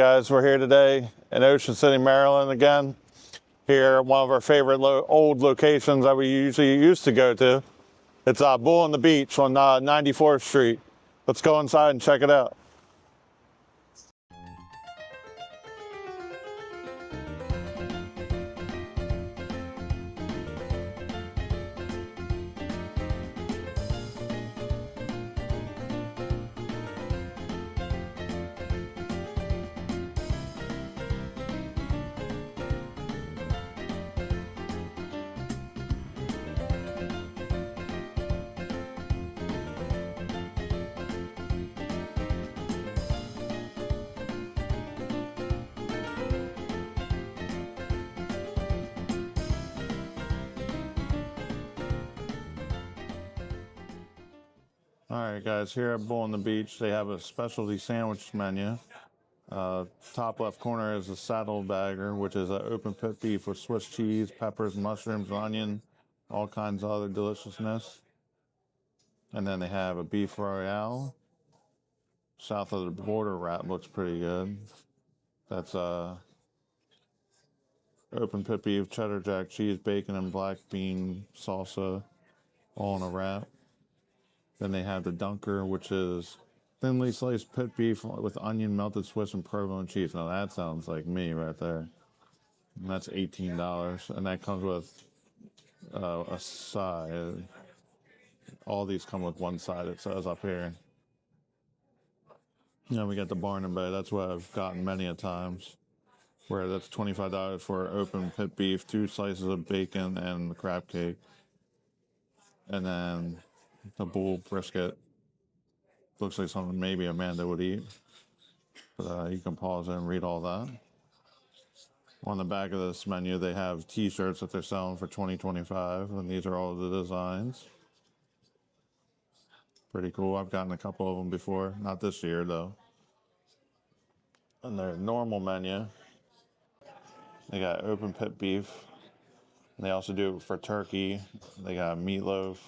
guys, we're here today in Ocean City, Maryland again. Here at one of our favorite old locations that we usually used to go to. It's Bull on the Beach on 94th Street. Let's go inside and check it out. Alright guys, here at Bull on the Beach, they have a specialty sandwich menu. Top left corner is a saddle bagger, which is an open pit beef with Swiss cheese, peppers, mushrooms, onion, all kinds of other deliciousness. And then they have a beef royale. South of the border wrap looks pretty good. That's open pit beef, cheddar jack cheese, bacon, and black bean salsa, all in a wrap. Then they have the dunker, which is thinly sliced pit beef with onion, melted Swiss, and provolone cheese. Now that sounds like me right there. And that's $18, and that comes with a side. All these come with one side, it says up here. Then we got the barn and bay. That's what I've gotten many a times. Where that's $25 for open pit beef, 2 slices of bacon, and the crab cake. And then the bull brisket. Looks like something maybe Amanda would eat. But you can pause it and read all that. On the back of this menu, they have t-shirts that they're selling for $20.25, and these are all the designs. Pretty cool. I've gotten a couple of them before. Not this year, though. On their normal menu, they got open pit beef. And they also do it for turkey. They got meatloaf.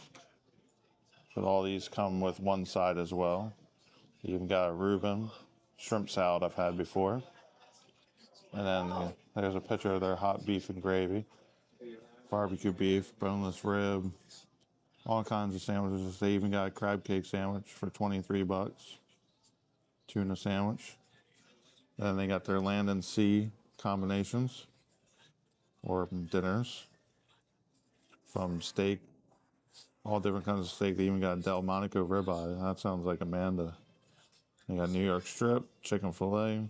But all these come with one side as well. You even got a Reuben shrimp salad I've had before. And then there's a picture of their hot beef and gravy. Barbecue beef, boneless rib, all kinds of sandwiches. They even got a crab cake sandwich for $23. Tuna sandwich. Then they got their land and sea combinations or dinners. From steak, all different kinds of steak. They even got Delmonico ribeye. That sounds like Amanda. They got New York strip, chicken filet.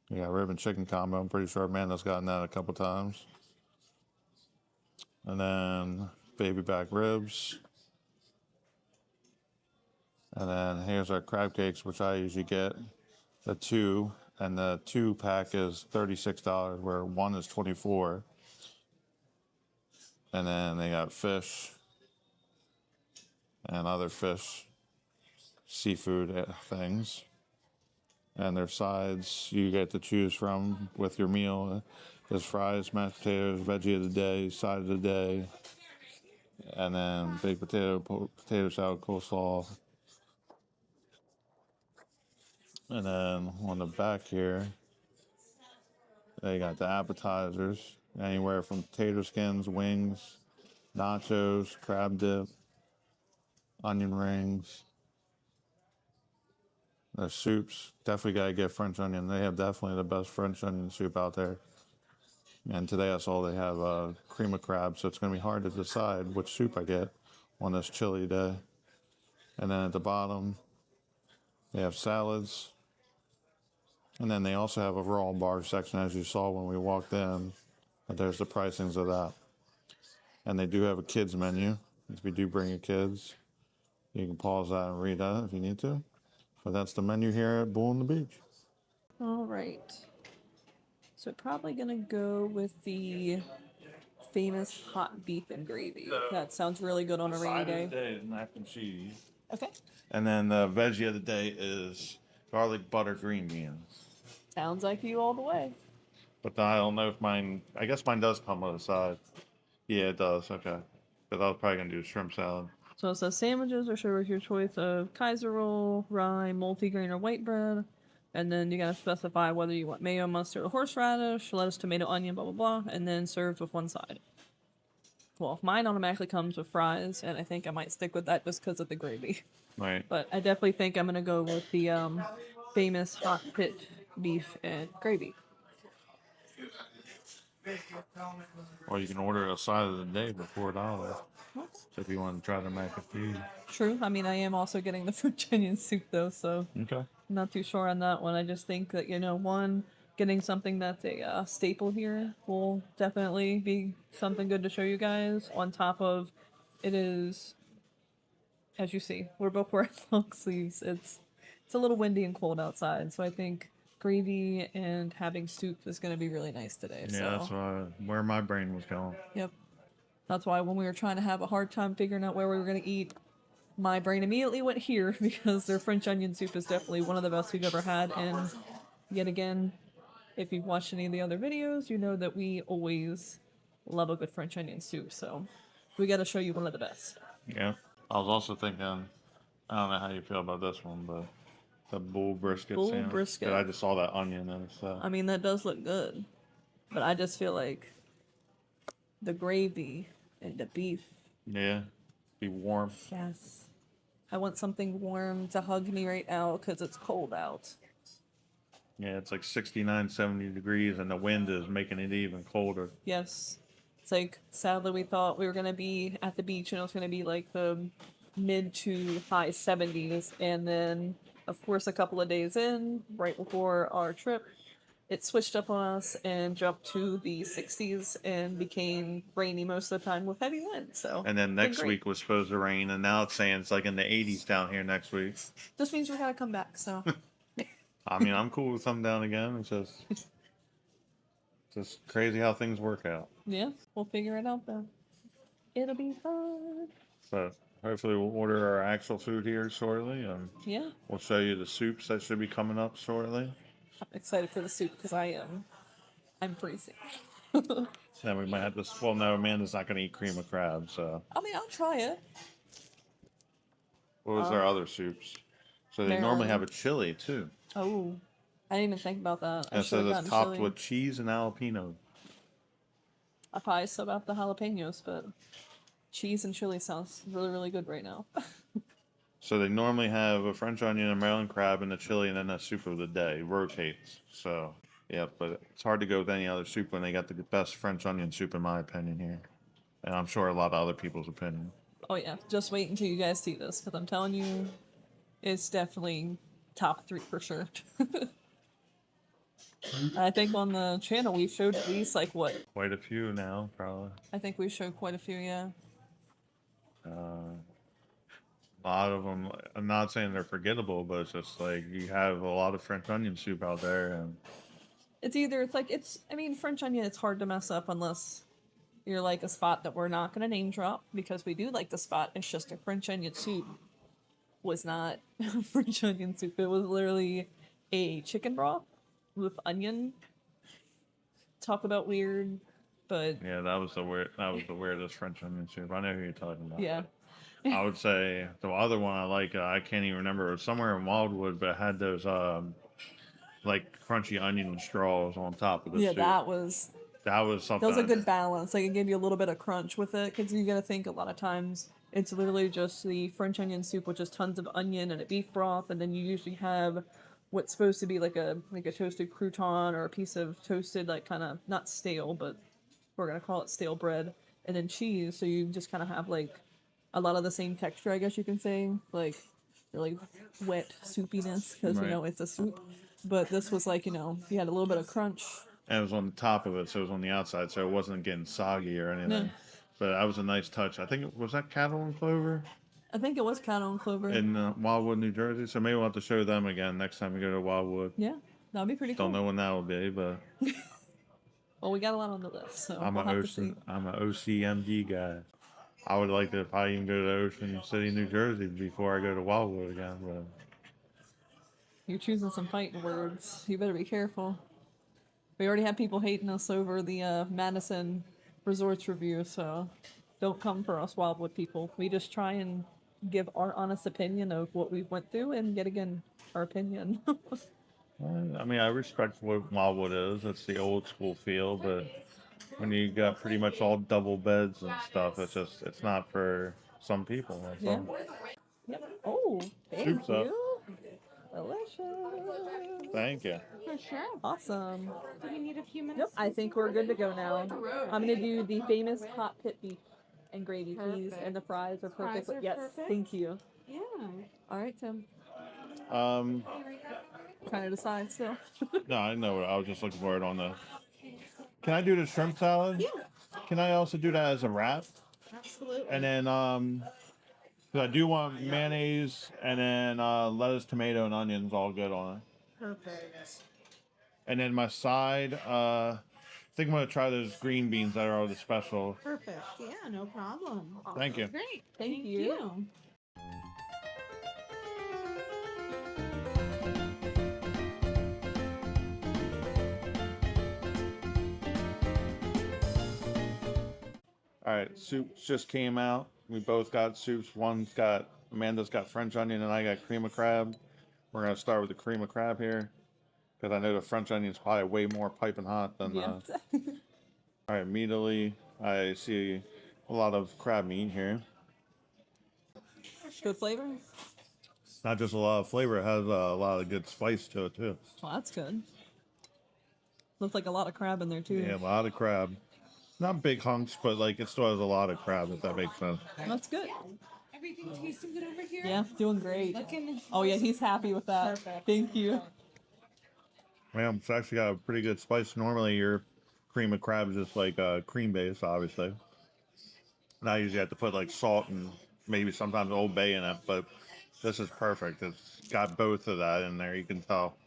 You got rib and chicken combo. I'm pretty sure Amanda's gotten that a couple times. And then baby back ribs. And then here's our crab cakes, which I usually get the 2. And the 2-pack is $36, where 1 is $24. And then they got fish and other fish, seafood things. And their sides you get to choose from with your meal. There's fries, mashed potatoes, veggie of the day, side of the day, and then baked potato salad, coleslaw. And then on the back here, they got the appetizers, anywhere from potato skins, wings, nachos, crab dip, onion rings. The soups, definitely gotta get French onion. They have definitely the best French onion soup out there. And today I saw they have cream of crab, so it's gonna be hard to decide which soup I get on this chilly day. And then at the bottom, they have salads. And then they also have a raw bar section, as you saw when we walked in. But there's the pricings of that. And they do have a kids menu. If you do bring your kids, you can pause that and read that if you need to. But that's the menu here at Bull on the Beach. All right. So probably gonna go with the famous hot beef and gravy. That sounds really good on a rainy day. Side of the day is mac and cheese. Okay. And then the veggie of the day is garlic butter green beans. Sounds like you all the way. But I don't know if mine, I guess mine does come with a side. Yeah, it does. Okay. But I was probably going to do a shrimp salad. So it says sandwiches are served with your choice of Kaiser roll, rye, multigrain, or white bread. And then you gotta specify whether you want mayo, mustard, or horseradish, lettuce, tomato, onion, blah, blah, blah, and then served with one side. Well, mine automatically comes with fries, and I think I might stick with that just because of the gravy. Right. But I definitely think I'm gonna go with the famous hot pit beef and gravy. Or you can order a side of the day for $4. So if you want to try the mac and cheese. True. I mean, I am also getting the French onion soup though, so Okay. I'm not too sure on that one. I just think that, one, getting something that's a staple here will definitely be something good to show you guys. On top of, it is, as you see, we're both wearing long sleeves. It's a little windy and cold outside, so I think gravy and having soup is going to be really nice today. Yeah, that's where my brain was going. Yep. That's why when we were trying to have a hard time figuring out where we were going to eat, my brain immediately went here because their French onion soup is definitely one of the best we've ever had. And yet again, if you've watched any of the other videos, you know that we always love a good French onion soup. So we got to show you one of the best. Yeah. I was also thinking, I don't know how you feel about this one, but the bull brisket Bull sandwich. brisket. But I just saw that onion and stuff. I mean, that does look good, but I just feel like the gravy and the beef. Yeah. Be warm. Yes. I want something warm to hug me right now because it's cold out. Yeah, it's like 69, 70 degrees, and the wind is making it even colder. Yes. It's like, sadly, we thought we were going to be at the beach and it was going to be like the mid to high 70s. And then, of course, a couple of days in, right before our trip, it switched up on us and jumped to the 60s and became rainy most of the time with heavy wind. So, And then been next great. week was supposed to rain, and now it's saying it's like in the 80s down here next week. This means we got to come back. So, I mean, I'm cool with something down again. It's just crazy how things work out. yeah, we'll figure it out though. It'll be fun. But hopefully we'll order our actual food here shortly, and Yeah. we'll show you the soups that should be coming up shortly. I'm excited for the soup because I'm freezing. Then we might have to. Well, no, Amanda's not going to eat cream of crab. So I mean, I'll try it. what was their other soups? So they normally Maryland. have a chili too. Oh, I didn't even think about that. I And should so have it's gotten topped chili. with cheese and jalapeno. I probably sub out the jalapenos, but cheese and chili sounds really, really good right now. So they normally have a French onion, a Maryland crab, and a chili, and then a soup of the day. It rotates. So yeah, but it's hard to go with any other soup when they got the best French onion soup, in my opinion, here. And I'm sure a lot of other people's opinion. Oh yeah, just wait until you guys see this, because I'm telling you, it's definitely top 3 for sure. I think on the channel we showed at least like what? Quite a few now, probably. I think we showed quite a few, yeah. A lot of them. I'm not saying they're forgettable, but it's just like you have a lot of French onion soup out there, and I mean, French onion, it's hard to mess up unless you're like a spot that we're not going to name drop because we do like the spot. It's just a French onion soup was not French onion soup. It was literally a chicken broth with onion. Talk about weird, but yeah, that was the weirdest French onion soup. I know who you're talking about. yeah. I would say the other one I like. I can't even remember. It was somewhere in Wildwood, but it had those like crunchy onion straws on top of the Yeah, soup. that was something. that was a good balance. Like it gave you a little bit of crunch with it because you got to think a lot of times it's literally just the French onion soup with just tons of onion and a beef broth, and then you usually have what's supposed to be like a toasted crouton or a piece of toasted like kind of not stale, but we're gonna call it stale bread, and then cheese. So you just kind of have like a lot of the same texture, I guess you can say, like really wet soupiness because Right. it's a soup. But this was like you had a little bit of crunch. And it was on the top of it, so it was on the outside, so it wasn't getting soggy or anything. Yeah. But that was a nice touch. I think was that Cattle and Clover I think it was cattle and clover. in Wildwood, New Jersey. So maybe we'll have to show them again next time we go to Wildwood. Yeah, that'd be pretty cool. Don't know when that will be, but Well, we got a lot on the list, so I'm we'll have to see. I'm an OCMD guy. I would like to probably even go to Ocean City, New Jersey before I go to Wildwood again. But You're choosing some fighting words. You better be careful. We already have people hating us over the Madison Resorts review, so don't come for us Wildwood people. We just try and give our honest opinion of what we went through and yet again, our opinion. I mean, I respect what Wildwood is. It's the old school feel, but when you got pretty much all double beds and stuff, it's not for some people. That's Yeah. all. Yep. Oh, thank Soup's up. you. Delicious. Thank you. For sure. Awesome. Do we need a few minutes? Yep, I think we're good to go now. I'm gonna do the famous hot pit beef and gravy, please, Perfect. and the fries are perfect. Fries are Yes, perfect? thank you. Yeah. All right, Tim. Um, Trying to decide still. no, I know. I was just looking for it on the. Can I do the shrimp salad? Yeah. Can I also do that as a wrap? Absolutely. And then 'cause I do want mayonnaise and then lettuce, tomato, and onions all good on it. Perfect. And then my side, I think I'm gonna try those green beans that are the special. Perfect. Yeah, no problem. Thank you. Great. Thank you. All right, soups just came out. We both got soups. Amanda's got French onion, and I got cream of crab. We're gonna start with the cream of crab here, because I know the French onion is probably way more piping hot than. Yeah. All right, immediately I see a lot of crab meat here. Good flavor? Not just a lot of flavor; it has a lot of good spice to it too. Well, that's good. Looks like a lot of crab in there too. Yeah, a lot of crab. Not big hunks, but like it still has a lot of crab, if that makes sense. That's good. Everything tasting good over here? Yeah, doing great. Looking Oh yeah, he's happy with that. Perfect. Thank you. Yeah, it's actually got a pretty good spice. Normally, your cream of crab is just like cream base, obviously. And I usually have to put like salt and maybe sometimes Old Bay in it, but this is perfect. It's got both of that in there. You can tell.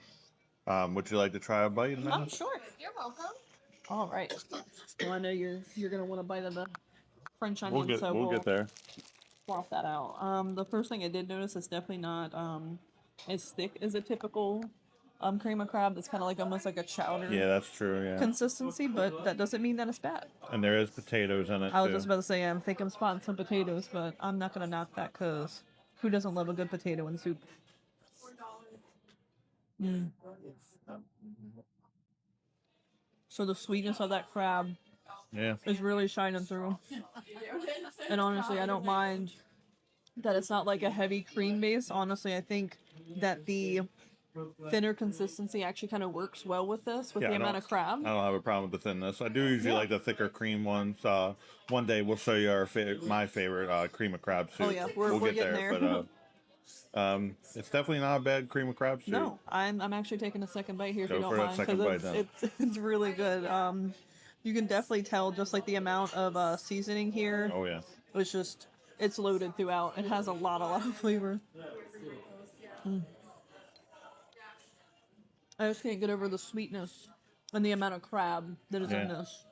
Would you like to try a bite? Oh, sure. You're welcome. All right. Well, I know you're gonna want to bite of the French onion, so We'll get there. swap that out. The first thing I did notice is definitely not as thick as a typical cream of crab. That's kind of like almost like a chowder Yeah, that's true. Yeah, consistency, but that doesn't mean that it's bad. and there is potatoes in it I was too. just about to say I'm thinking I'm spotting some potatoes, but I'm not gonna knock that because who doesn't love a good potato in soup? Mm. So the sweetness of that crab Yeah, is really shining through. And honestly, I don't mind that it's not like a heavy cream base. Honestly, I think that the thinner consistency actually kind of works well with this, with Yeah, the I amount don't- of crab. I don't have a problem with the thinness. I do usually Yeah. like the thicker cream ones. One day we'll show you my favorite cream of crab soup. Oh, yeah, we're get getting there. there. But it's definitely not a bad cream of crab soup. No, I'm actually taking a second bite here if Go you don't for that mind, second because bite it's really good. You can definitely tell just like the amount of seasoning here. Oh yeah. It's loaded throughout. It has a lot of flavor. I just can't get over the sweetness and the amount of crab that is in Yeah. this.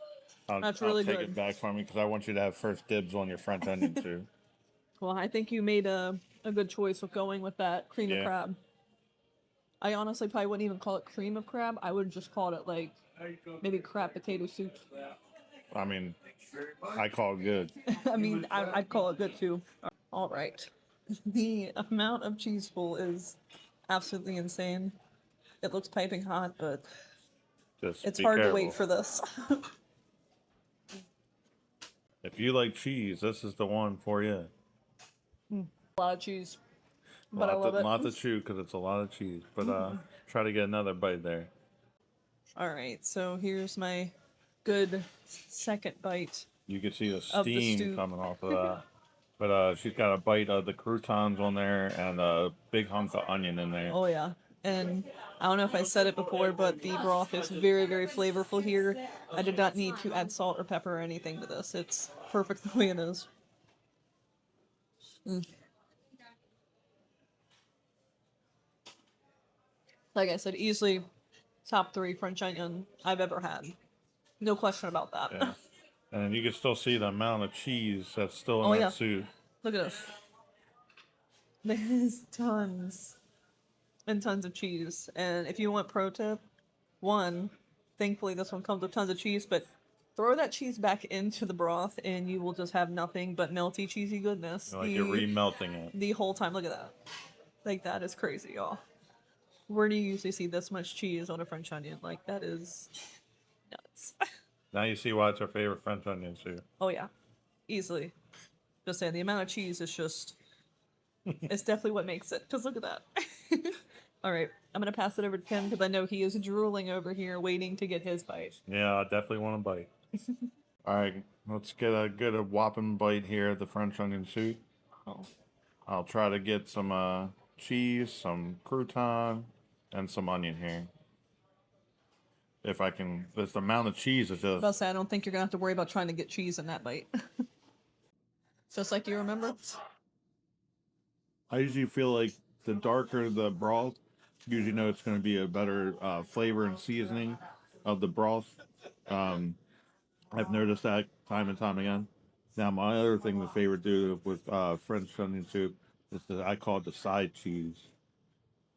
I'll That's really take good. it back from you because I want you to have first dibs on your French onion too. Well, I think you made a good choice with going with that cream Yeah. of crab. I honestly probably wouldn't even call it cream of crab. I would just call it like maybe crab potato soup. I mean, I call it good. I mean, I'd call it good too. All right. The amount of cheese full is absolutely insane. It looks piping hot, but Just it's be hard careful. to wait for this. If you like cheese, this is the one for you. A lot of cheese, but I love it. Not to chew because it's a lot of cheese. But try to get another bite there. All right, so here's my good second bite. You can see the Of the steam stew. coming off of that. But she's got a bite of the croutons on there and a big hunk of onion in there. Oh yeah, and I don't know if I said it before, but the broth is very, very flavorful here. I did not need to add salt or pepper or anything to this. It's perfect the way it is. Like I said, easily top 3 French onion I've ever had. No question about that. Yeah. And you can still see the amount of cheese that's still in Oh, that yeah. soup. Look at this. There's tons and tons of cheese. And if you want pro tip, one, thankfully this one comes with tons of cheese, but throw that cheese back into the broth and you will just have nothing but melty, cheesy goodness. Like you're remelting it. The whole time. Look at that. Like, that is crazy, y'all. Where do you usually see this much cheese on a French onion? Like, that is nuts. Now you see why it's our favorite French onion soup. Oh, yeah. Easily. Just saying, the amount of cheese is just... it's definitely what makes it. Just look at that. All right. I'm going to pass it over to Tim because I know he is drooling over here waiting to get his bite. Yeah, I definitely want a bite. All right, let's get a good whopping bite here at the French onion soup. Oh. I'll try to get some cheese, some crouton, and some onion here. If I can, this amount of cheese is I'll just... say, I don't think you're going to have to worry about trying to get cheese in that bite. Just like you remember? I usually feel like the darker the broth, usually know it's going to be a better flavor and seasoning of the broth. I've noticed that time and time again. Now, my other thing, the favorite do with French onion soup is that I call it the side cheese.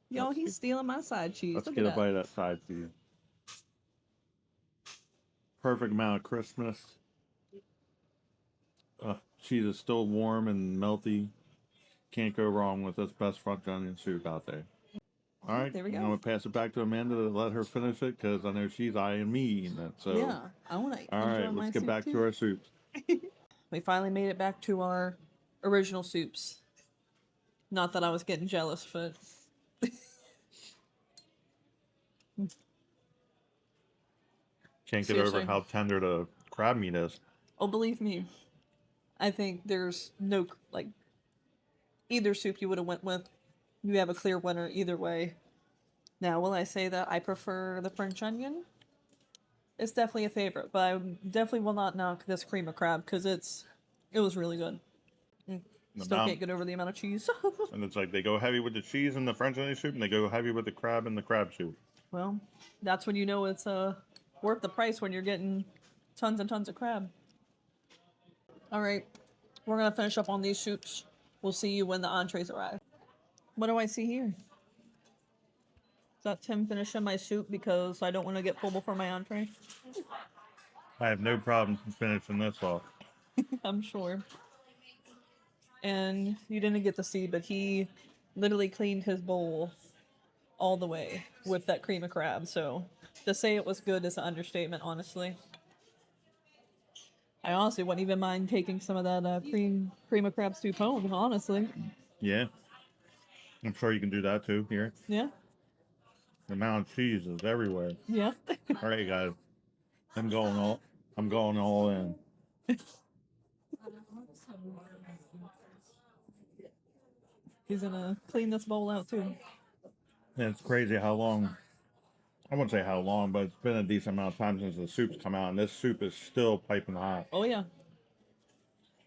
Yo, he's stealing my side cheese. Let's Look get at a bite of that side cheese. Perfect amount of crispness. Cheese is still warm and melty. Can't go wrong with this best French onion soup out there. All right, There we go. I'm going to pass it back to Amanda to let her finish it because I know she's eyeing me eating it. So, Yeah, I want to all enjoy right, my let's get soup back too. to our soup. We finally made it back to our original soups. Not that I was getting jealous, but Can't get Seriously. over how tender the crab meat is. oh, believe me, I think there's no like either soup you would have went with. You have a clear winner either way. Now, will I say that I prefer the French onion? It's definitely a favorite, but I definitely will not knock this cream of crab because it was really good. Still amount- can't get over the amount of cheese. And it's like they go heavy with the cheese in the French onion soup, and they go heavy with the crab in the crab soup. Well, that's when you know it's worth the price when you're getting tons and tons of crab. All right, we're gonna finish up on these soups. We'll see you when the entrees arrive. What do I see here? Is that Tim finishing my soup because I don't want to get full before my entree? I have no problem finishing this off. I'm sure. And you didn't get to see, but he literally cleaned his bowl all the way with that cream of crab. So to say it was good is an understatement, honestly. I honestly wouldn't even mind taking some of that cream of crab soup home, honestly. Yeah, I'm sure you can do that too here. Yeah, The amount of cheese is everywhere. yeah. All right, guys, I'm going all in. He's gonna clean this bowl out too. And it's crazy how long. I wouldn't say how long, but it's been a decent amount of time since the soup's come out, and this soup is still piping hot. Oh yeah.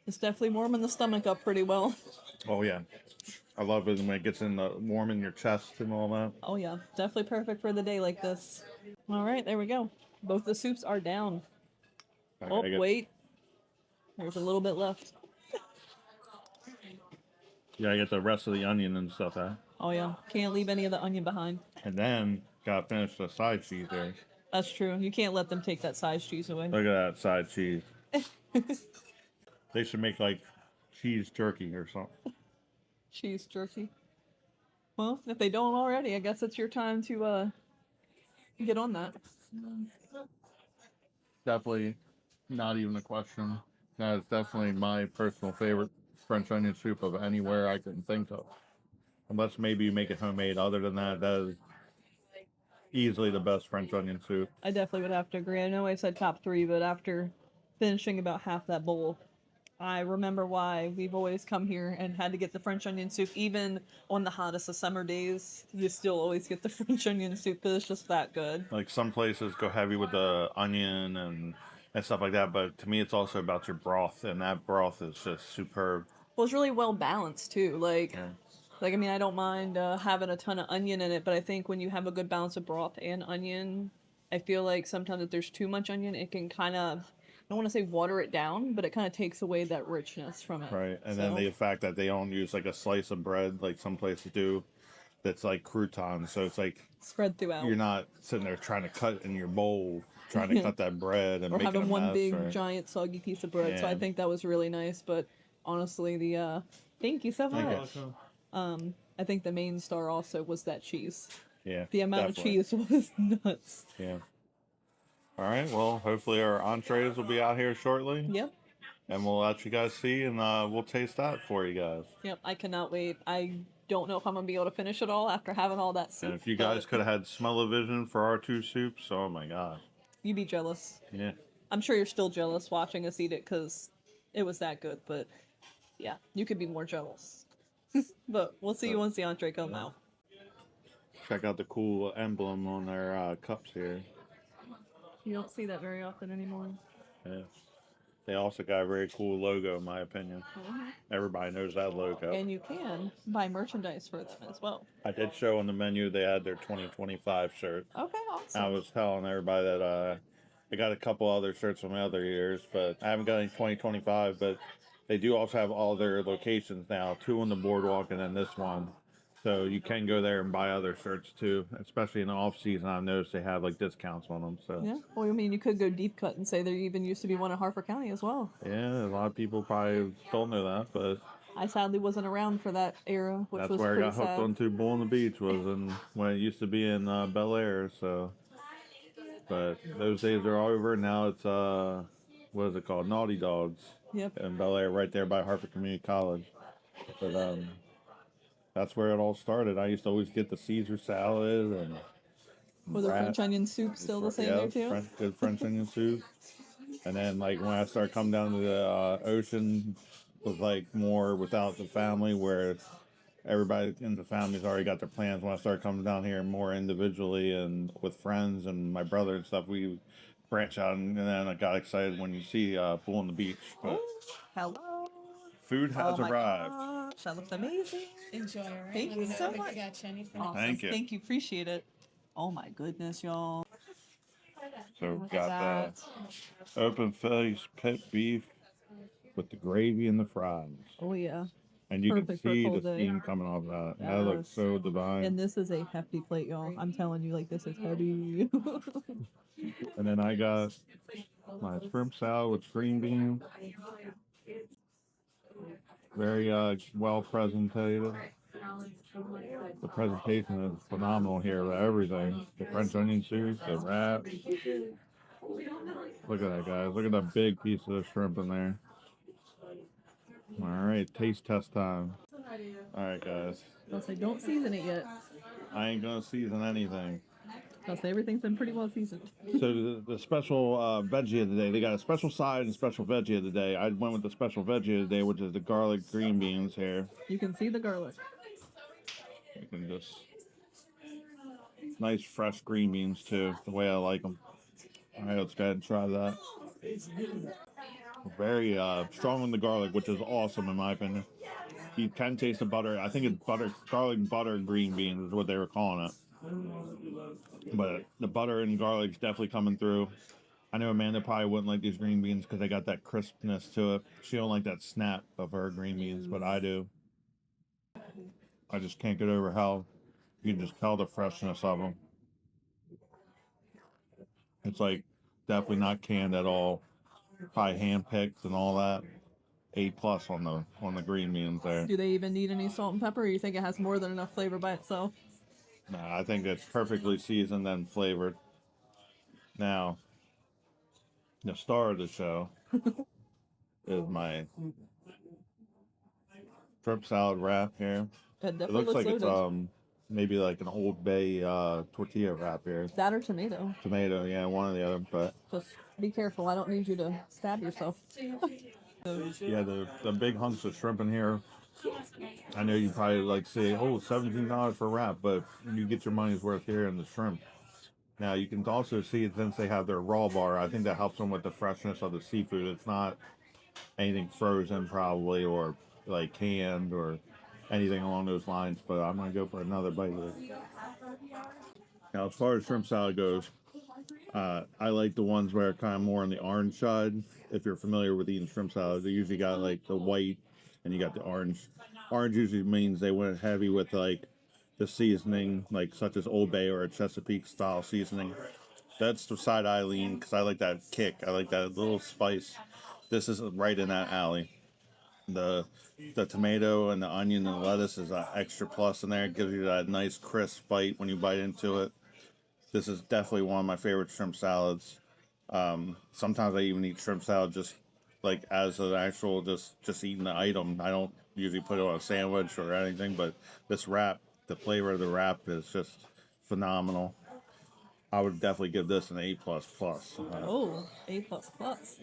It's definitely warming the stomach up pretty well. Oh yeah, I love it when it gets in the warm in your chest and all that. Oh yeah, definitely perfect for the day like this. All right, there we go. Both the soups are down. Oh, wait. There's a little bit left. You gotta get the rest of the onion and stuff out. Oh yeah, can't leave any of the onion behind. And then gotta finish the side cheese there. That's true. You can't let them take that size cheese away. Look at that side cheese. They should make like cheese jerky or something. Cheese jerky. Well, if they don't already, I guess it's your time to get on that. Definitely not even a question. That is definitely my personal favorite French onion soup of anywhere I can think of. Unless maybe you make it homemade. Other than that, that is easily the best French onion soup. I definitely would have to agree. I know I said top 3, but after finishing about half that bowl, I remember why we've always come here and had to get the French onion soup. Even on the hottest of summer days, you still always get the French onion soup because it's just that good. Like some places go heavy with the onion and stuff like that, but to me it's also about your broth, and that broth is just superb. Well, it's really well balanced too. Yeah. Like I mean, I don't mind having a ton of onion in it, but I think when you have a good balance of broth and onion, I feel like sometimes if there's too much onion, it can kind of, I don't want to say water it down, but it kind of takes away that richness from it. Right, and then the fact that they don't use like a slice of bread like some places do, that's like croutons, so it's like spread throughout. you're not sitting there trying to cut in your bowl, trying to cut that bread and or make it a having one mess, big right? giant soggy piece of bread. So I Yeah. think that was really nice. But honestly, the thank you so Thank much. you. I think the main star also was that cheese. Yeah. The amount definitely. of cheese was nuts. Yeah. All right. Well, hopefully our entrees will be out here shortly. Yep. And we'll let you guys see, and we'll taste that for you guys. Yep. I cannot wait. I don't know if I'm gonna be able to finish it all after having all that soup. And if you guys could have had smell-o-vision for our 2 soups, oh my god. you'd be jealous. Yeah. I'm sure you're still jealous watching us eat it because it was that good. But yeah, you could be more jealous. But we'll see you once the entree come out. Check out the cool emblem on their cups here. You don't see that very often anymore. Yeah. They also got a very cool logo, in my opinion. Everybody knows that logo. And you can buy merchandise for them as well. I did show on the menu they had their 2025 shirt. Okay, awesome. I was telling everybody that I got a couple other shirts from other years, but I haven't got any 2025. But they do also have all their locations now, 2 on the boardwalk and then this one. So you can go there and buy other shirts too, especially in the off season. I've noticed they have like discounts on them. So Yeah, well, I mean, you could go deep cut and say there even used to be one in Harford County as well. yeah, a lot of people probably don't know that, but I sadly wasn't around for that era, which that's was where I pretty got hooked sad. onto Bull on the Beach was in when it used to be in Bel Air. So, but those days are over. Now it's what is it called? Naughty Dogs. Yep. In Bel Air, right there by Harford Community College. But that's where it all started. I used to always get the Caesar salad and Was the French onion soup still the same there too? Good French onion soup. And then like when I started coming down to the ocean, was like more without the family, where everybody in the family's already got their plans. When I started coming down here more individually and with friends and my brother and stuff, we branch out, and then I got excited when you see Bull on the Beach. But Hello. food has my arrived. gosh, that looks amazing. Enjoy, right? Thank you so much. Gotcha. Anything? Awesome. Thank you. Thank you. Appreciate it. Oh my goodness, y'all. So Look we've at got that. the open face pit beef with the gravy and the fries. Oh yeah. And you Perfect for can a see the cold day. steam coming off that. That looks Yes. so divine. And this is a hefty plate, y'all. I'm telling you, like, this is heavy. And then I got my shrimp salad with green beans. Very well presented. The presentation is phenomenal here with everything. The French onion soup, the wrap. Look at that, guys. Look at that big piece of the shrimp in there. All right, taste test time. All right, guys. I'll say, don't season it yet. I ain't gonna season anything. I'll say everything's been pretty well seasoned. So the special veggie of the day, they got a special side and special veggie of the day. I went with the special veggie of the day, which is the garlic green beans here. You can see the garlic. You can just nice fresh green beans too, the way I like them. All right, let's go ahead and try that. Very strong on the garlic, which is awesome in my opinion. You can taste the butter. I think it's butter, garlic butter green beans is what they were calling it. But the butter and garlic's definitely coming through. I know Amanda probably wouldn't like these green beans because they got that crispness to it. She don't like that snap of her green beans, but I do. I just can't get over how you can just tell the freshness of them. It's like definitely not canned at all. Probably hand picked and all that. A+ on the green beans there. Do they even need any salt and pepper, or you think it has more than enough flavor by itself? Nah, I think it's perfectly seasoned and flavored. Now, the star of the show is my shrimp salad wrap here. It It definitely looks like loaded. it's maybe like an Old Bay tortilla wrap here. That or tomato. Tomato, yeah, one or the other. But Just be careful. I don't need you to stab yourself. yeah, the big hunks of shrimp in here. I know you probably like say, oh, $17 for a wrap, but you get your money's worth here in the shrimp. Now you can also see since they have their raw bar, I think that helps them with the freshness of the seafood. It's not anything frozen probably or like canned or anything along those lines, but I'm gonna go for another bite of it. Now as far as shrimp salad goes, I like the ones where kind of more on the orange side. If you're familiar with eating shrimp salad, they usually got like the white and you got the orange. Orange usually means they went heavy with like the seasoning, like such as Old Bay or a Chesapeake style seasoning. That's the side I lean because I like that kick. I like that little spice. This is right in that alley. The tomato and the onion and lettuce is an extra plus in there. It gives you that nice crisp bite when you bite into it. This is definitely one of my favorite shrimp salads. Sometimes I even eat shrimp salad just like as an actual just eating the item. I don't usually put it on a sandwich or anything, but this wrap, the flavor of the wrap is just phenomenal. I would definitely give this an A plus plus. Oh, A plus plus.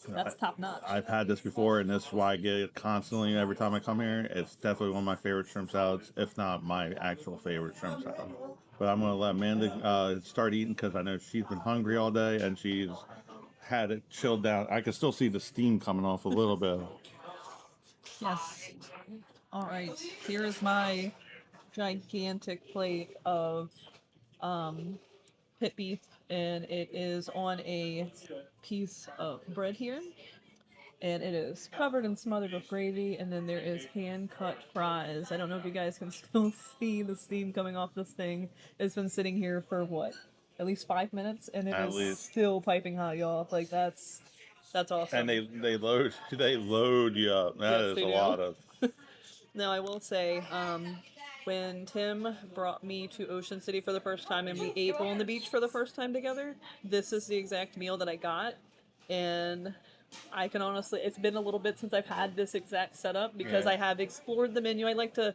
That's top notch. I've had this before, and this is why I get it constantly every time I come here. It's definitely one of my favorite shrimp salads, if not my actual favorite shrimp salad. But I'm gonna let Amanda start eating because I know she's been hungry all day and she's had it chilled down. I can still see the steam coming off a little bit. Yes. All right. Here is my gigantic plate of pit beef, and it is on a piece of bread here, and it is covered and smothered with gravy, and then there is hand cut fries. I don't know if you guys can still see the steam coming off this thing. It's been sitting here for what, at least 5 minutes, and it At is least. still piping hot, y'all. Like that's awesome. And they load you up. That Yes, is they a do. lot of. Now, I will say, when Tim brought me to Ocean City for the first time and we ate on the beach for the first time together, this is the exact meal that I got. And I can honestly, it's been a little bit since I've had this exact setup because Yeah. I have explored the menu. I like to,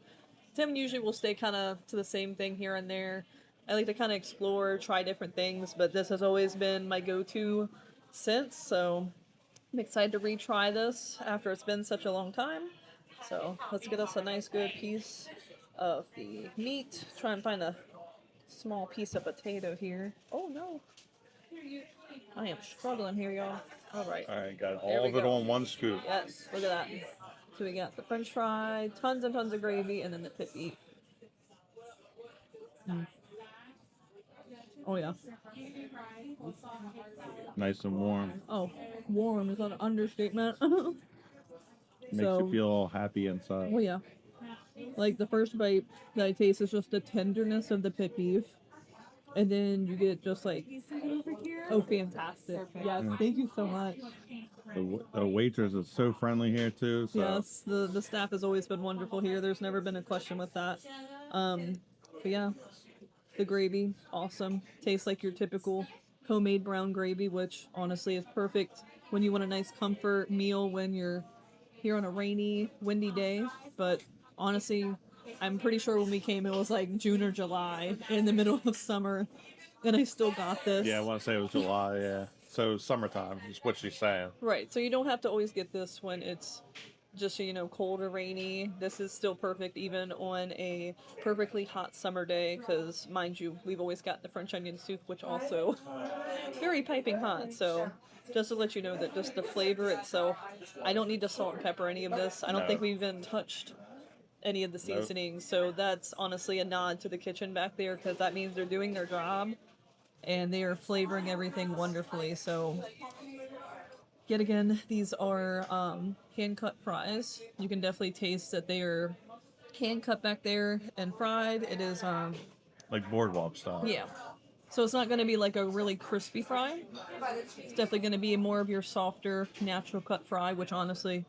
Tim usually will stay kind of to the same thing here and there. I like to kind of explore, try different things, but this has always been my go-to since, so I'm excited to retry this after it's been such a long time. So let's get us a nice good piece of the meat. Try and find a small piece of potato here. Oh no. I am struggling here, y'all. Alright. All right, got There all we of it go. on one scoop. Yes, look at that. So we got the french fry, tons and tons of gravy, and then the pit beef. Oh yeah. Nice and warm. Oh, warm is not an understatement. Makes So, you feel all happy inside. oh yeah. Like the first bite that I taste is just the tenderness of the pit beef. And then you get just like, oh, fantastic. Yes, thank you so much. The waitress is so friendly here too. So. Yes, the staff has always been wonderful here. There's never been a question with that. But yeah, the gravy, awesome. Tastes like your typical homemade brown gravy, which honestly is perfect when you want a nice comfort meal when you're here on a rainy, windy day. But honestly, I'm pretty sure when we came, it was like June or July in the middle of summer, and I still got this. Yeah, I want to say it was July. Yeah, so summertime is what she's saying. Right, so you don't have to always get this when it's just, cold or rainy. This is still perfect even on a perfectly hot summer day because, mind you, we've always got the French onion soup, which also very piping hot. So just to let you know that just the flavor itself, I don't need to salt and pepper any of this. I don't No. think we've even touched any of the Nope. seasonings. So that's honestly a nod to the kitchen back there because that means they're doing their job and they are flavoring everything wonderfully. So yet again, these are hand-cut fries. You can definitely taste that they are hand-cut back there and fried. It is, Like boardwalk style. yeah. So it's not going to be like a really crispy fry. It's definitely going to be more of your softer, natural cut fry, which honestly,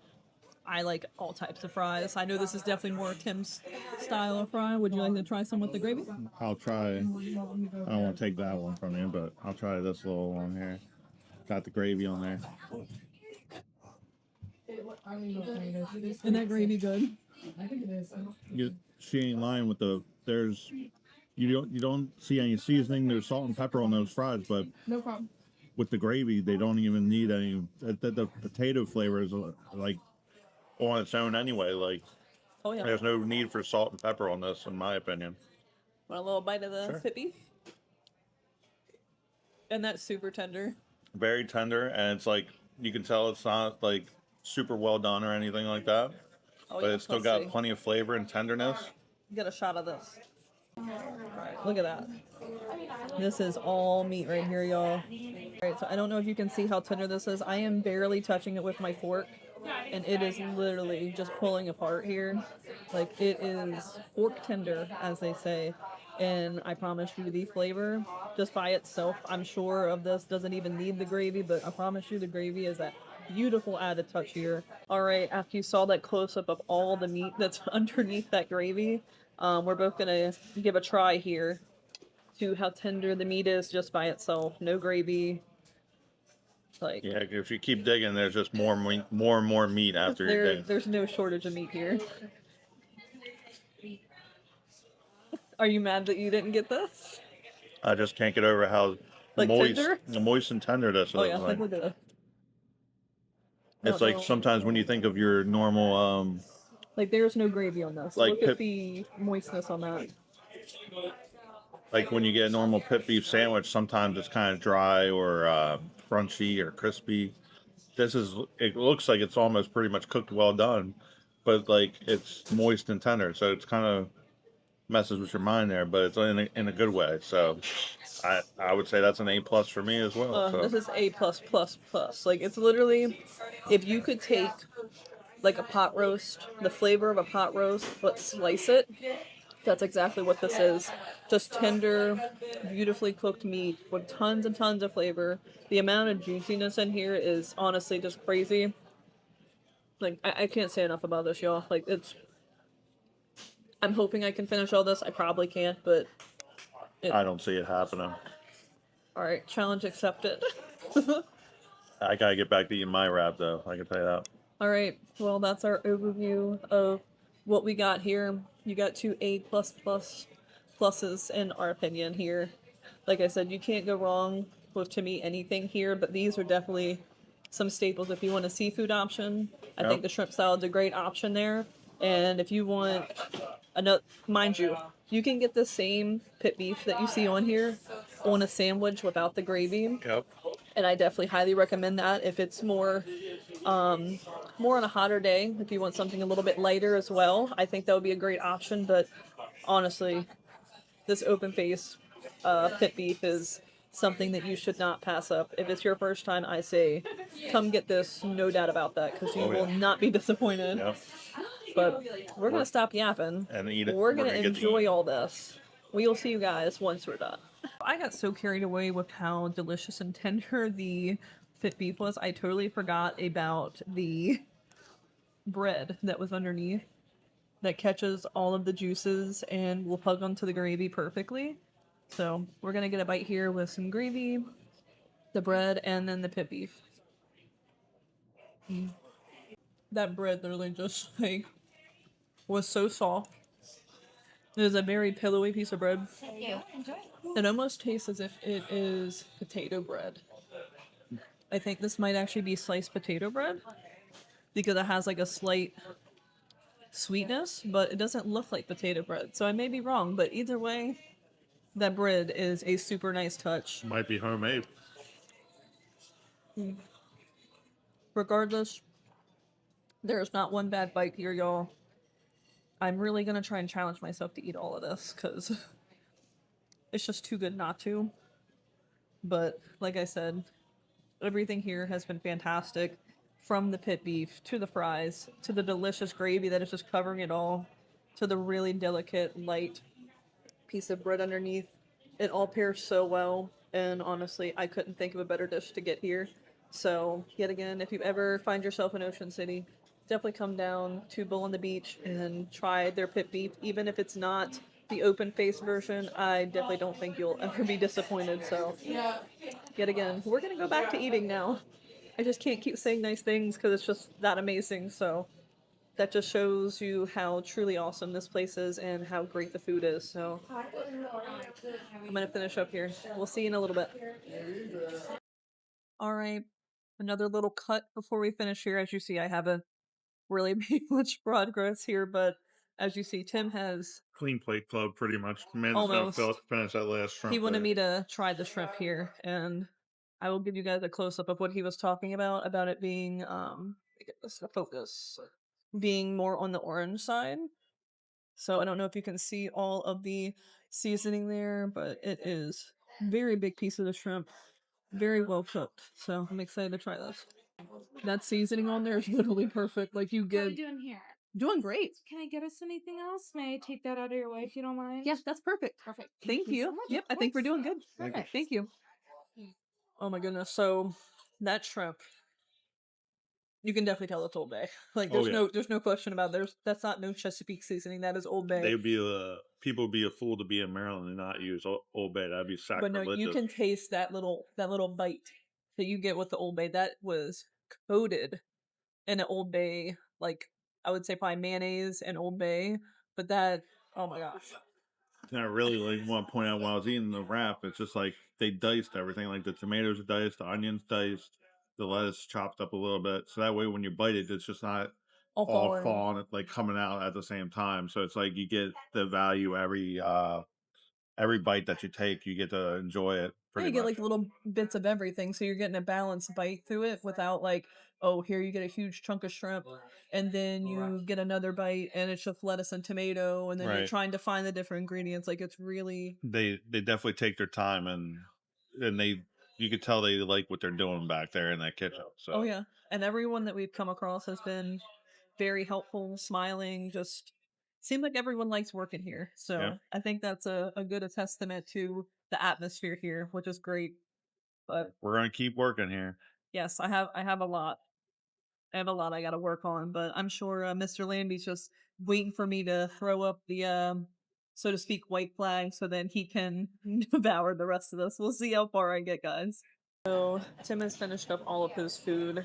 I like all types of fries. I know this is definitely more Tim's style of fry. Would you like to try some with the gravy? I'll try. I don't want to take that one from you, but I'll try this little one here. Got the gravy on there. Isn't that gravy good? She ain't lying with the. There's. You don't see any seasoning. There's salt and pepper on those fries, but No problem. with the gravy, they don't even need any. The potato flavor is like on its own anyway. Like Oh yeah. there's no need for salt and pepper on this, in my opinion. Want a little bite of the Sure. pit beef? And that's super tender. Very tender, and it's like you can tell it's not like super well done or anything like that, Oh, but yeah, it's still let's got see. plenty of flavor and tenderness. Get a shot of this. Alright, look at that. This is all meat right here, y'all. Alright, so I don't know if you can see how tender this is. I am barely touching it with my fork, and it is literally just pulling apart here. Like, it is fork tender, as they say. And I promise you, the flavor, just by itself, I'm sure of this, doesn't even need the gravy, but I promise you the gravy is at beautiful added touch here. All right, after you saw that close up of all the meat that's underneath that gravy, we're both gonna give a try here to how tender the meat is just by itself. No gravy. Like Yeah, if you keep digging, there's just more meat, more and more meat after you're digging. there's no shortage of meat here. Are you mad that you didn't get this? I just can't get over how Like tender? moist and tender this Oh is. yeah, like Like, look at that. it's like sometimes when you think of your normal, Like there's no gravy on this. like Look at the moistness on that. like when you get a normal pit beef sandwich, sometimes it's kind of dry or crunchy or crispy. This is, it looks like it's almost pretty much cooked well done, but like it's moist and tender, so it's kind of messes with your mind there, but it's in a good way. So I would say that's an A plus for me as well. So This is A plus plus plus. Like it's literally, if you could take like a pot roast, the flavor of a pot roast, but slice it, that's exactly what this is. Just tender, beautifully cooked meat with tons and tons of flavor. The amount of juiciness in here is honestly just crazy. Like I can't say enough about this, y'all. Like it's. I'm hoping I can finish all this. I probably can't, but I don't see it happening. all right. Challenge accepted. I gotta get back to eating my wrap though. I can tell you that. All right. Well, that's our overview of what we got here. You got two A plus plus pluses in our opinion here. Like I said, you can't go wrong with to me anything here, but these are definitely some staples if you want a seafood option. I think Yep. the shrimp salad's a great option there. And if you want another, mind you, you can get the same pit beef that you see on here on a sandwich without the gravy. Yep. And I definitely highly recommend that if it's more on a hotter day, if you want something a little bit lighter as well. I think that would be a great option, but honestly, this open face pit beef is something that you should not pass up. If it's your first time, I say come get this, no doubt about that, because you will not be disappointed. Yep. But we're going to stop yapping. And eat it. We're going to get to enjoy eat. all this. We'll see you guys once we're done. I got so carried away with how delicious and tender the pit beef was. I totally forgot about the bread that was underneath that catches all of the juices and will hug onto the gravy perfectly. So we're gonna get a bite here with some gravy, the bread, and then the pit beef. That bread literally just like was so soft. It is a very pillowy piece of bread. It almost tastes as if it is potato bread. I think this might actually be sliced potato bread because it has like a slight sweetness, but it doesn't look like potato bread. So I may be wrong, but either way, that bread is a super nice touch. Might be homemade. Regardless, there's not one bad bite here, y'all. I'm really gonna try and challenge myself to eat all of this because it's just too good not to. But like I said, everything here has been fantastic. From the pit beef to the fries to the delicious gravy that is just covering it all to the really delicate, light piece of bread underneath. It all pairs so well, and honestly, I couldn't think of a better dish to get here. So, yet again, if you ever find yourself in Ocean City, definitely come down to Bull on the Beach and try their pit beef. Even if it's not the open face version, I definitely don't think you'll ever be disappointed. So, yet again, we're gonna go back to eating now. I just can't keep saying nice things because it's just that amazing. So, that just shows you how truly awesome this place is and how great the food is. So I'm gonna finish up here. We'll see you in a little bit. All right, another little cut before we finish here. As you see, I haven't really made much progress here, but as you see, Tim has Clean plate club, pretty much. Man, almost. finish that last shrimp. He wanted me to try the shrimp here, and I will give you guys a close up of what he was talking about it being get this to focus, being more on the orange side. So I don't know if you can see all of the seasoning there, but it is very big piece of the shrimp, very well cooked. So I'm excited to try this. That seasoning on there is literally perfect. Like you How are get you doing here? doing great. Can I get us anything else? May I take that out of your way if you don't mind? Yes, that's perfect. Perfect. Thank you. So much. Yep, Of I think we're course. doing good. Perfect. Thank you. Oh my goodness. So that shrimp You can definitely tell it's Old Bay. Like Oh, yeah. there's no question about that's not no Chesapeake seasoning. That is Old Bay. They'd be people would be a fool to be in Maryland and not use Old Bay. That'd be But no, sacrilegious. you can taste that little bite that you get with the Old Bay. That was coated in an Old Bay, like I would say probably mayonnaise and Old Bay. But that, oh my gosh. And I really like want to point out while I was eating the wrap, it's just like they diced everything. Like the tomatoes are diced, the onions diced, the lettuce chopped up a little bit. So that way when you bite it, it's just not all falling like coming out at the same time. So it's like you get the value every bite that you take, you get to enjoy it Yeah, pretty you get much. like little bits of everything, so you're getting a balanced bite through it without like, oh, here you get a huge chunk of shrimp, and then you get another bite, and it's just lettuce and tomato, and then you're Right. trying to find the different ingredients. Like it's really They definitely take their time and you could tell they like what they're doing back there in that kitchen. So oh yeah, and everyone that we've come across has been very helpful, smiling, just seemed like everyone likes working here. So yeah, I think that's a good testament to the atmosphere here, which is great. But we're gonna keep working here. yes, I have a lot. I have a lot I got to work on, but I'm sure Mr. Lambies just waiting for me to throw up the so to speak white flag so then he can devour the rest of this. We'll see how far I get, guys. So Tim has finished up all of his food.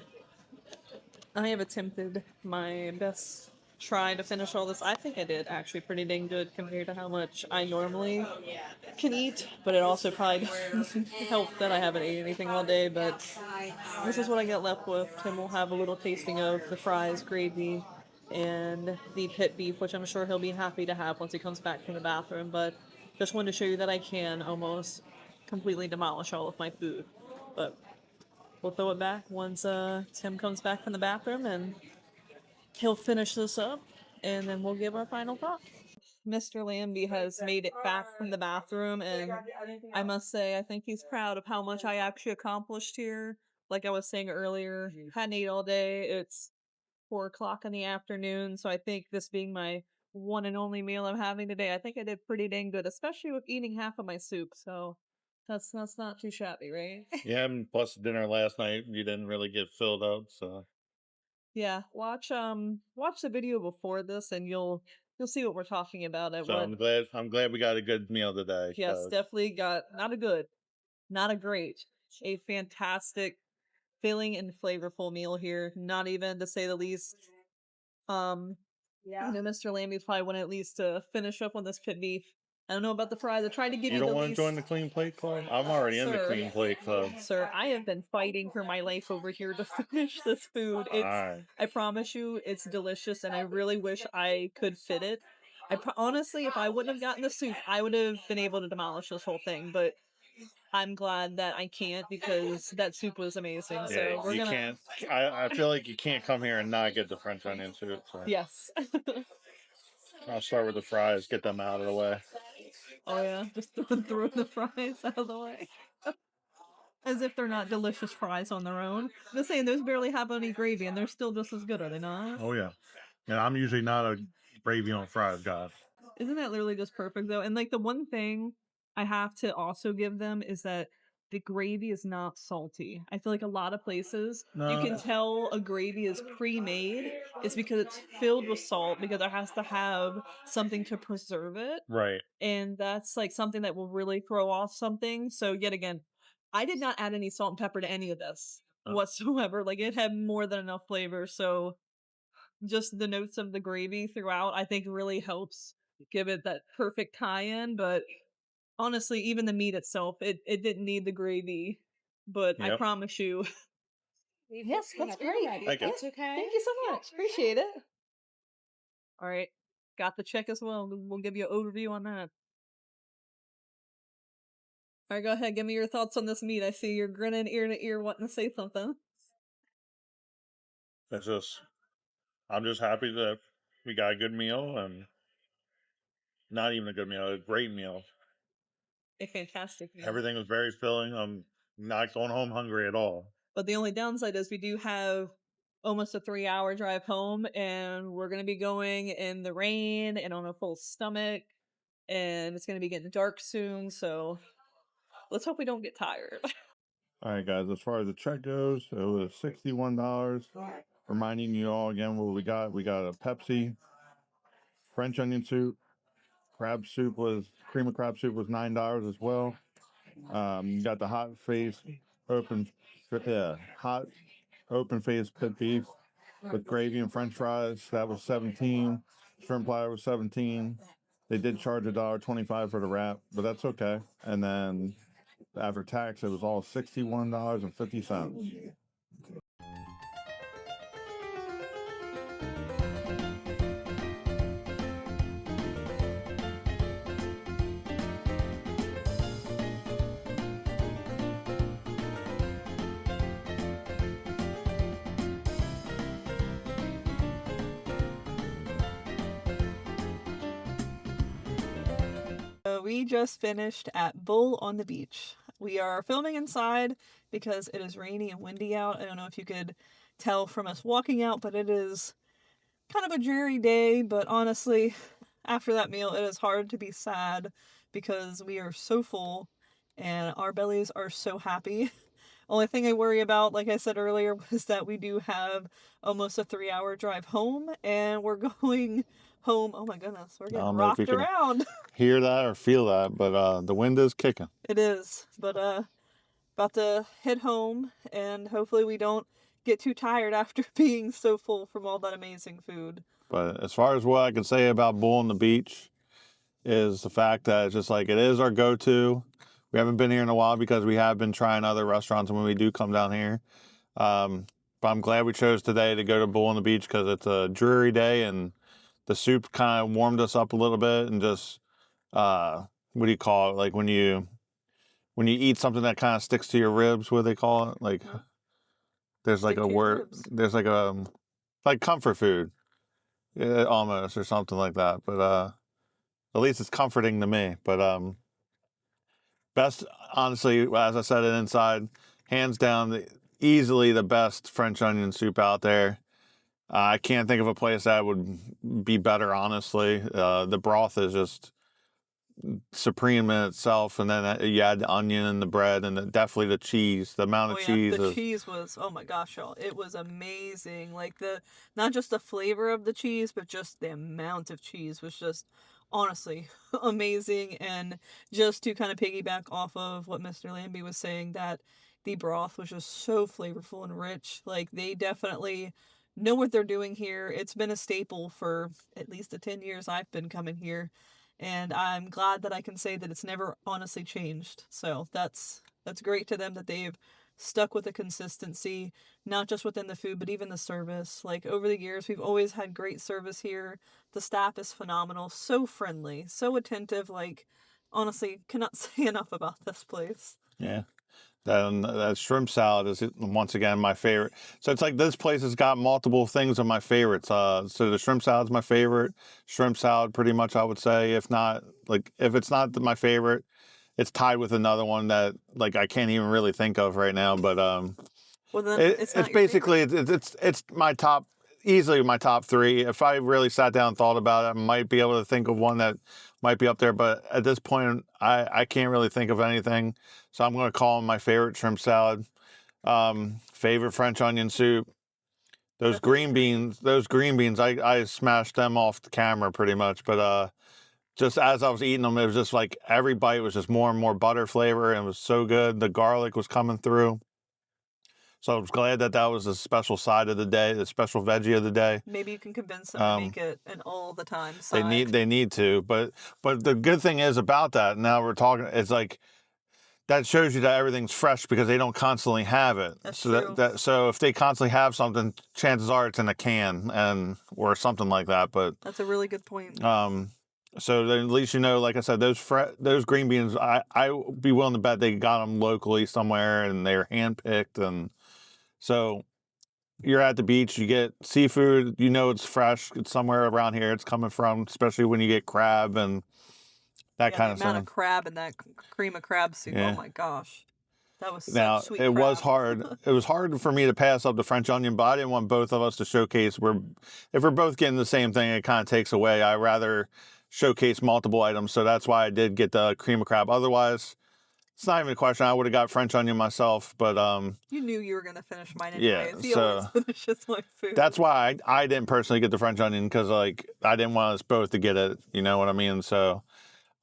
I have attempted my best try to finish all this. I think I did actually pretty dang good compared to how much I normally can eat, but it also probably doesn't help that I haven't ate anything all day, but this is what I get left with. Tim will have a little tasting of the fries, gravy, and the pit beef, which I'm sure he'll be happy to have once he comes back from the bathroom, but just wanted to show you that I can almost completely demolish all of my food. But we'll throw it back once Tim comes back from the bathroom, and he'll finish this up, and then we'll give our final thought. Mr. Lambie has made it back from the bathroom, and I must say, I think he's proud of how much I actually accomplished here. Like I was saying earlier, hadn't ate all day. It's 4 o'clock in the afternoon, so I think this being my one and only meal I'm having today, I think I did pretty dang good, especially with eating half of my soup. So that's not too shabby, right? Yeah, and plus dinner last night, you didn't really get filled up, so Yeah, watch the video before this, and you'll see what we're talking about. At so what I'm glad we got a good meal today. yes, definitely got not a good, not a great, a fantastic, filling and flavorful meal here. Not even to say the least. I know Mr. Lambie's probably want to at least finish up on this pit beef. I don't know about the fries. I tried to give You you don't the want to least. join the clean plate club? I'm already in the Sir. clean plate club. Sir, I have been fighting for my life over here to finish this food. It's, Alright. I promise you, it's delicious, and I really wish I could fit it. Honestly, if I wouldn't have gotten the soup, I would have been able to demolish this whole thing. But I'm glad that I can't because that soup was amazing. Yeah, So we're you gonna. can't. I feel like you can't come here and not get the French onion soup. So Yes. I'll start with the fries, get them out of the way. Oh yeah, just throw the fries out of the way. As if they're not delicious fries on their own. I'm just saying, those barely have any gravy, and they're still just as good, are they not? Oh yeah, and I'm usually not a gravy on fries guy. Isn't that literally just perfect though? And like the one thing I have to also give them is that the gravy is not salty. I feel like a lot of places you No, can tell a gravy is pre-made. It's because it's filled with salt because it has to have something to preserve it. right. And that's like something that will really throw off something. So yet again, I did not add any salt and pepper to any of this Oh, whatsoever. Like it had more than enough flavor. So just the notes of the gravy throughout, I think really helps give it that perfect tie-in. But honestly, even the meat itself, it didn't need the gravy. But I yep. promise you, yes, that's great. Thank you. It's okay. Thank you so much. Appreciate it. All right, got the check as well. We'll give you an overview on that. All right, go ahead. Give me your thoughts on this meat. I see you're grinning ear to ear, wanting to say something. It's just, I'm just happy that we got a good meal and not even a good meal, a great meal. A fantastic meal. Everything was very filling. I'm not going home hungry at all. But the only downside is we do have almost a 3-hour drive home, and we're going to be going in the rain and on a full stomach, and it's going to be getting dark soon. So let's hope we don't get tired. All right, guys. As far as the check goes, it was $61. reminding you all again what we got. We got a Pepsi, French onion soup, crab soup was cream of crab soup was $9 as well. You got the open, hot open face pit beef with gravy and French fries. That was 17. Shrimp platter was 17. They did charge $1.25 for the wrap, but that's okay. And then after tax, it was all $61.50. We just finished at Bull on the Beach. We are filming inside because it is rainy and windy out. I don't know if you could tell from us walking out, but it is kind of a dreary day. But honestly, after that meal, it is hard to be sad because we are so full and our bellies are so happy. Only thing I worry about, like I said earlier, was that we do have almost a 3-hour drive home and we're going home. Oh my goodness, we're I getting don't know if you rocked can around. hear that or feel that, but the wind is kicking. It is, but about to head home and hopefully we don't get too tired after being so full from all that amazing food. But as far as what I can say about Bull on the Beach is the fact that it's just like it is our go-to. We haven't been here in a while because we have been trying other restaurants when we do come down here. But I'm glad we chose today to go to Bull on the Beach because it's a dreary day and the soup kind of warmed us up a little bit and just what do you call it? Like when you eat something that kind of sticks to your ribs, what do they call it? Like there's like Stick a to your word, ribs. there's like a like comfort food, almost or something like that. But at least it's comforting to me. But best, honestly, as I said it inside, hands down, easily the best French onion soup out there. I can't think of a place that would be better, honestly. The broth is just supreme in itself, and then you add the onion and the bread and definitely the cheese. The amount Oh of yeah, cheese the is, cheese was, oh my gosh, y'all, it was amazing. Like not just the flavor of the cheese, but just the amount of cheese was just honestly amazing. And just to kind of piggyback off of what Mr. Lambie was saying, that the broth was just so flavorful and rich. Like they definitely know what they're doing here. It's been a staple for at least the 10 years I've been coming here. And I'm glad that I can say that it's never honestly changed. So that's great to them that they've stuck with the consistency, not just within the food, but even the service. Like over the years, we've always had great service here. The staff is phenomenal, so friendly, so attentive. Like, honestly, cannot say enough about this place. yeah. That shrimp salad is once again my favorite. So it's like this place has got multiple things of my favorites. So the shrimp salad's my favorite. Shrimp salad, pretty much, I would say. If it's not my favorite, it's tied with another one that like I can't even really think of right now. But Well, then it's it's not your basically favorite. it's my top, easily my top three. If I really sat down and thought about it, I might be able to think of one that might be up there. But at this point, I can't really think of anything. So I'm going to call them my favorite shrimp salad, favorite French onion soup. Those green beans, I smashed them off the camera pretty much. But just as I was eating them, it was just like every bite was just more and more butter flavor, and it was so good. The garlic was coming through. So I was glad that was a special side of the day, the special veggie of the day. Maybe you can convince them to make it an all the time They side. need to, but the good thing is about that. Now we're talking. It's like that shows you that everything's fresh because they don't constantly have it. That's So true. so if they constantly have something, chances are it's in a can or something like that. But That's a really good point. so then at least you know, like I said, those green beans, I would be willing to bet they got them locally somewhere and they're handpicked, and so you're at the beach, you get seafood, you know it's fresh, it's somewhere around here it's coming from, especially when you get crab and that Yeah, kind the of amount stuff. of crab in that cream of crab soup. Yeah. Oh my gosh. That was such Now sweet it was crab. hard. It was hard for me to pass up the French onion, but I didn't want both of us to showcase. If we're both getting the same thing, it kind of takes away. I rather showcase multiple items, so that's why I did get the cream of crab. Otherwise, It's not even a question. I would have got French onion myself, but You knew you were gonna finish mine yeah, anyways. He always finishes my food. that's why I didn't personally get the French onion, because like I didn't want us both to get it. You know what I mean? So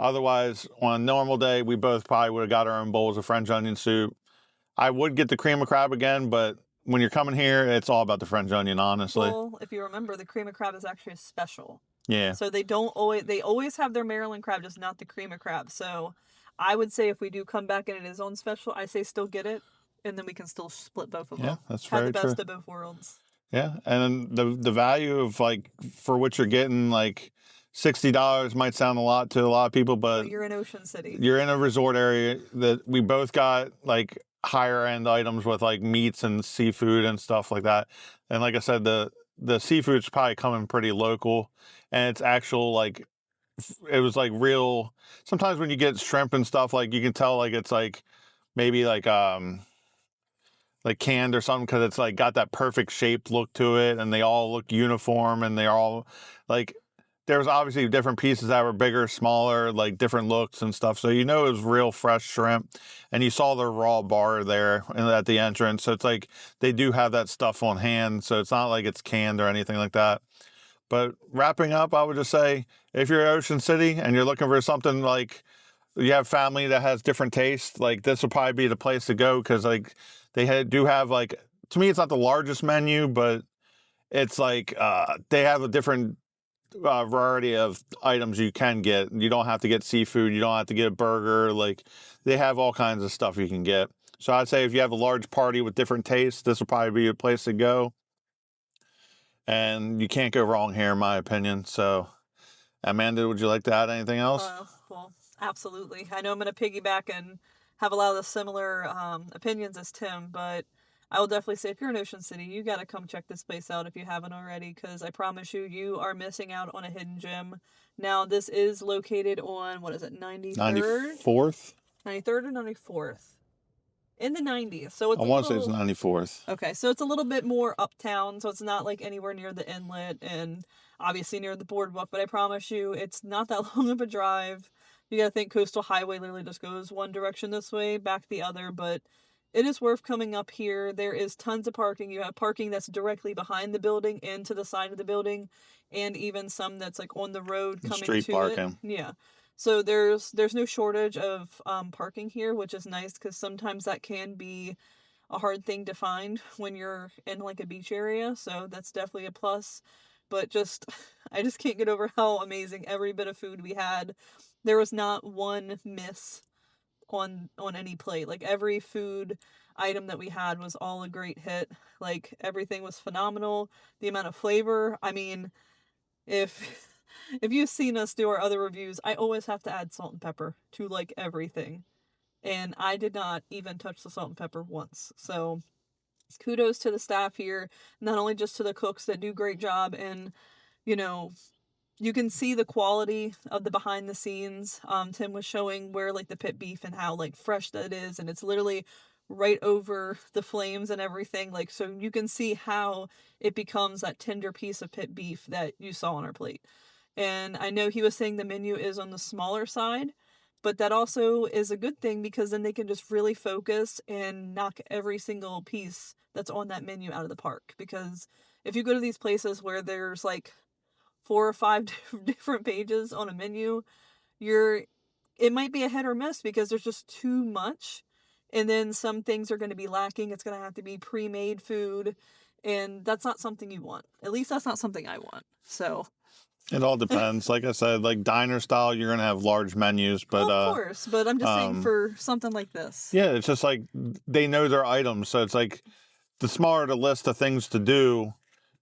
otherwise, on a normal day, we both probably would have got our own bowls of French onion soup. I would get the cream of crab again, but when you're coming here, it's all about the French onion, honestly. Well, if you remember, the cream of crab is actually a special. Yeah. So they always have their Maryland crab, just not the cream of crab. So I would say if we do come back and it is on special, I say still get it, and then we can still split both of them. Yeah, that's Have very the best true. of both worlds. Yeah, and then the value of like for what you're getting, like $60 might sound a lot to a lot of people, but You're in Ocean City. you're in a resort area that we both got like higher end items with like meats and seafood and stuff like that. And like I said, the seafood's probably coming pretty local, and it's actual like it was like real. Sometimes when you get shrimp and stuff, like you can tell like it's like maybe like canned or something, because it's like got that perfect shaped look to it, and they all look uniform, and they're all like there's obviously different pieces that were bigger, smaller, like different looks and stuff. So you know it was real fresh shrimp, and you saw the raw bar there at the entrance. So it's like they do have that stuff on hand, so it's not like it's canned or anything like that. But wrapping up, I would just say if you're at Ocean City and you're looking for something like you have family that has different tastes, like this will probably be the place to go, because like do have like, to me it's not the largest menu, but it's like they have a different variety of items you can get. You don't have to get seafood, you don't have to get a burger, like they have all kinds of stuff you can get. So I'd say if you have a large party with different tastes, this will probably be a place to go, and you can't go wrong here in my opinion. So Amanda, would you like to add anything else? Well, absolutely. I know I'm going to piggyback and have a lot of the similar opinions as Tim, but I will definitely say if you're in Ocean City, you got to come check this place out if you haven't already, because I promise you, you are missing out on a hidden gem. Now, this is located on, what is it, 93rd? 94th? 93rd or 94th? In the 90s. So it's I want to say it's 94th. Okay, so it's a little bit more uptown, so it's not like anywhere near the inlet and obviously near the boardwalk, but I promise you, it's not that long of a drive. You gotta think Coastal Highway literally just goes one direction this way, back the other, but it is worth coming up here. There is tons of parking. You have parking that's directly behind the building and to the side of the building, and even some that's like on the road coming Street to parking. it. Yeah. So there's no shortage of parking here, which is nice because sometimes that can be a hard thing to find when you're in like a beach area. So that's definitely a plus. But I just can't get over how amazing every bit of food we had. There was not one miss on any plate. Like every food item that we had was all a great hit. Like everything was phenomenal. The amount of flavor. I mean, if if you've seen us do our other reviews, I always have to add salt and pepper to like everything. And I did not even touch the salt and pepper once. So kudos to the staff here, not only just to the cooks that do a great job, and you know, you can see the quality of the behind the scenes. Tim was showing where like the pit beef and how like fresh that is, and it's literally right over the flames and everything. Like, so you can see how it becomes that tender piece of pit beef that you saw on our plate. And I know he was saying the menu is on the smaller side, but that also is a good thing because then they can just really focus and knock every single piece that's on that menu out of the park. Because if you go to these places where there's like 4 or 5 different pages on a menu, it might be a hit or miss because there's just too much. And then some things are going to be lacking. It's going to have to be pre-made food. And that's not something you want. At least that's not something I want. So it all depends. Like I said, like diner style, you're gonna have large menus, but well, of course. But I'm just saying for something like this. Yeah, it's just like they know their items, so it's like the smaller the list of things to do,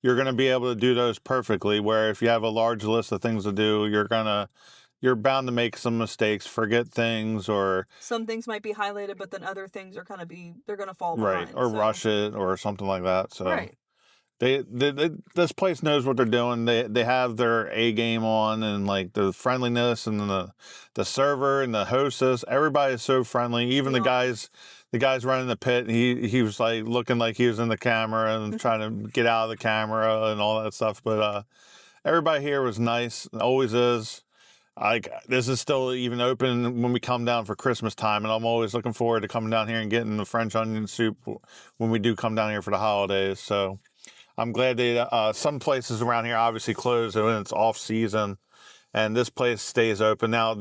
you're gonna be able to do those perfectly. Where if you have a large list of things to do, you're bound to make some mistakes, forget things, or some things might be highlighted, but then other things are they're gonna fall right, behind, or so. rush it, or something like that. So right. They this place knows what they're doing. They have their A game on, and like the friendliness and the server and the hostess. Everybody is so friendly. Even the guys running the pit. He was like looking like he was in the camera and trying to get out of the camera and all that stuff. But everybody here was nice. Always is. This is still even open when we come down for Christmas time, and I'm always looking forward to coming down here and getting the French onion soup when we do come down here for the holidays. So I'm glad they some places around here obviously close when it's off season, and this place stays open. Now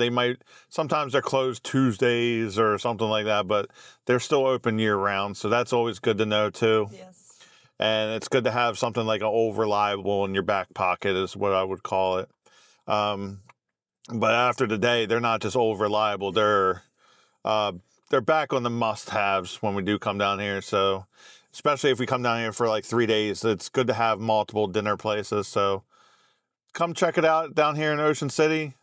sometimes they're closed Tuesdays or something like that, but they're still open year round. So that's always good to know too. Yes. And it's good to have something like an old reliable in your back pocket is what I would call it. But after today, they're not just old reliable. They're back on the must-haves when we do come down here. So especially if we come down here for like 3 days, it's good to have multiple dinner places. So come check it out down here in Ocean City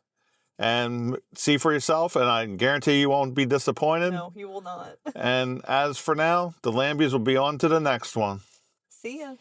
and see for yourself. And I guarantee you won't be disappointed. No, he will not. And as for now, the Lambies will be on to the next one. See ya.